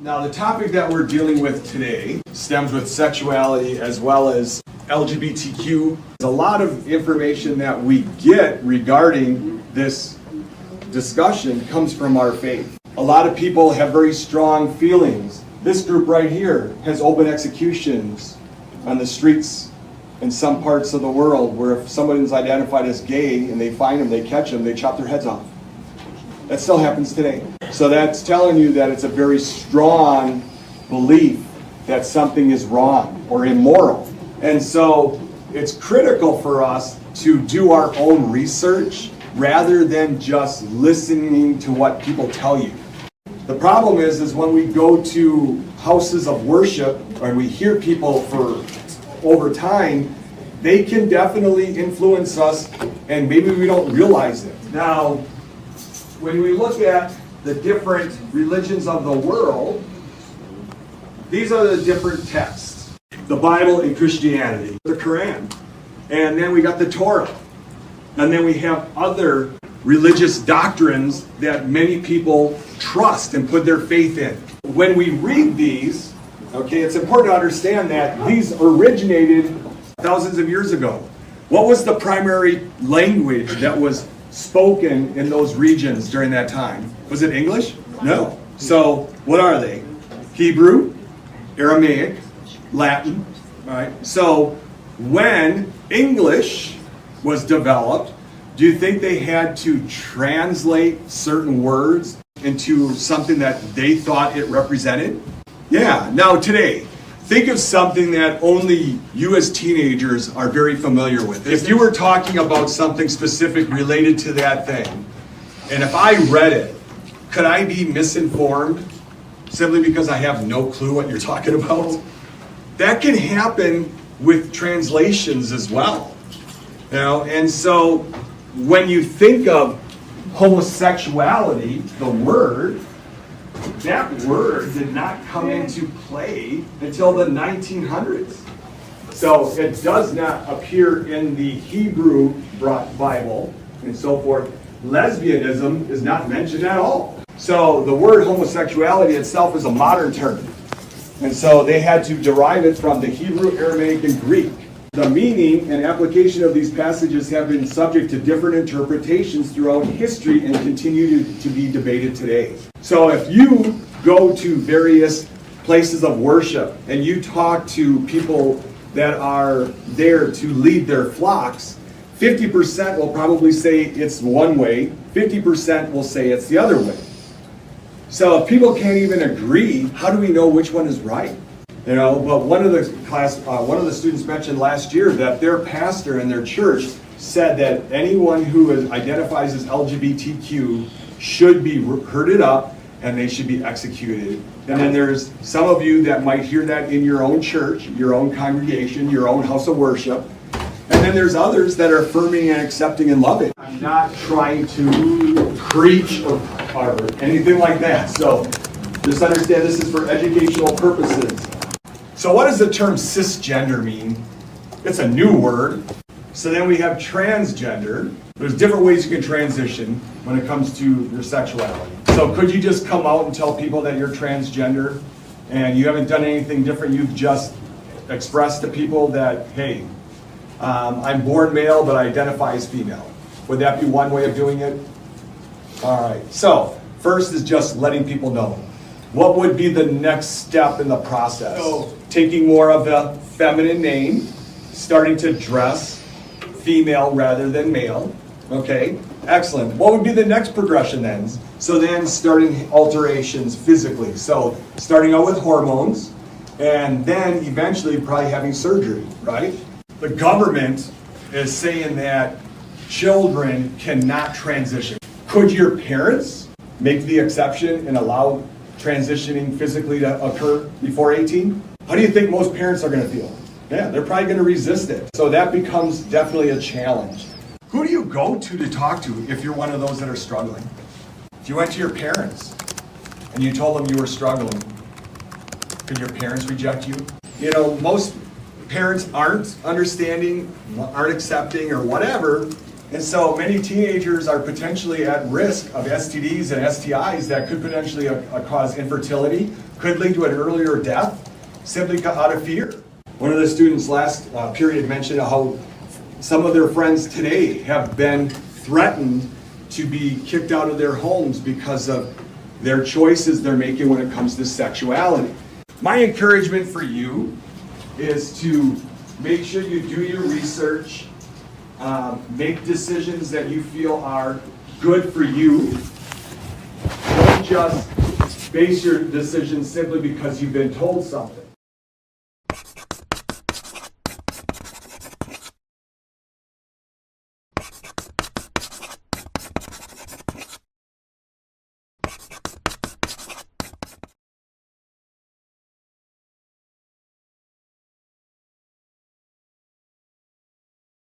Now, the topic that we're dealing with today stems with sexuality as well as LGBTQ. There's a lot of information that we get regarding this discussion comes from our faith. A lot of people have very strong feelings. This group right here has open executions on the streets in some parts of the world where if someone is identified as gay and they find them, they catch them, they chop their heads off. That still happens today. So that's telling you that it's a very strong belief that something is wrong or immoral. And so it's critical for us to do our own research rather than just listening to what people tell you. The problem is when we go to houses of worship and we hear people for over time, they can definitely influence us and maybe we don't realize it. Now, when we look at the different religions of the world, these are the different texts. The Bible and Christianity, the Quran, and then we got the Torah. And then we have other religious doctrines that many people trust and put their faith in. When we read these, okay, it's important to understand that these originated thousands of years ago. What was the primary language that was spoken in those regions during that time? Was it English? No. So what are they? Hebrew, Aramaic, Latin. All right. So when English was developed, do you think they had to translate certain words into something that they thought it represented? Yeah. Now today, think of something that only you as teenagers are very familiar with. If you were talking about something specific related to that thing, and if I read it, could I be misinformed simply because I have no clue what you're talking about? That can happen with translations as well. You know, and so when you think of homosexuality, the word, that word did not come into play until the 1900s. So it does not appear in the Hebrew Bible and so forth. Lesbianism is not mentioned at all. So the word homosexuality itself is a modern term. And so they had to derive it from the Hebrew, Aramaic, and Greek. The meaning and application of these passages have been subject to different interpretations throughout history and continue to be debated today. So if you go to various places of worship and you talk to people that are there to lead their flocks, 50% will probably say it's one way, 50% will say it's the other way. So if people can't even agree, how do we know which one is right? You know, but one of the students mentioned last year that their pastor in their church said that anyone who identifies as LGBTQ should be herded up and they should be executed. And then there's some of you that might hear that in your own church, your own congregation, your own house of worship. And then there's others that are affirming and accepting and loving. I'm not trying to preach or anything like that. So just understand this is for educational purposes. So what does the term cisgender mean? It's a new word. So then we have transgender. There's different ways you can transition when it comes to your sexuality. So could you just come out and tell people that you're transgender and you haven't done anything different? You've just expressed to people that, hey, I'm born male, but I identify as female. Would that be one way of doing it? All right. So first is just letting people know. What would be the next step in the process? So, taking more of the feminine name, starting to dress female rather than male. Okay, excellent. What would be the next progression then? So then starting alterations physically. So starting out with hormones and then eventually probably having surgery, right? The government is saying that children cannot transition. Could your parents make the exception and allow transitioning physically to occur before 18? How do you think most parents are going to feel? Yeah, they're probably going to resist it. So that becomes definitely a challenge. Who do you go to talk to if you're one of those that are struggling? If you went to your parents and you told them you were struggling, could your parents reject you? You know, most parents aren't understanding, aren't accepting, or whatever. And so many teenagers are potentially at risk of STDs and STIs that could potentially cause infertility, could lead to an earlier death, simply out of fear. One of the students last period mentioned how some of their friends today have been threatened to be kicked out of their homes because of their choices they're making when it comes to sexuality. My encouragement for you is to make sure you do your research, make decisions that you feel are good for you. Don't just base your decisions simply because you've been told something.